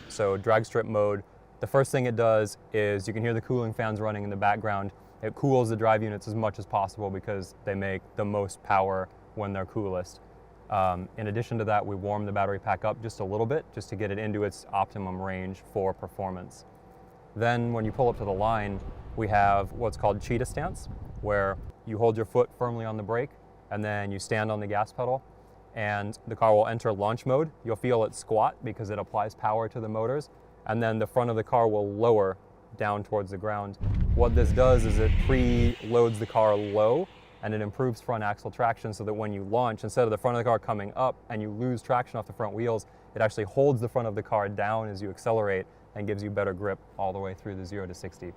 So drag strip mode, the first thing it does is you can hear the cooling fans running in the background. It cools the drive units as much as possible because they make the most power when they're coolest. In addition to that, we warm the battery pack up just a little bit just to get it into its optimum range for performance. Then when you pull up to the line, we have what's called cheetah stance, where you hold your foot firmly on the brake and then you stand on the gas pedal and the car will enter launch mode. You'll feel it squat because it applies power to the motors, and then the front of the car will lower down towards the ground. What this does is it pre-loads the car low and it improves front axle traction so that when you launch, instead of the front of the car coming up and you lose traction off the front wheels, it actually holds the front of the car down as you accelerate and gives you better grip all the way through the 0 to 60.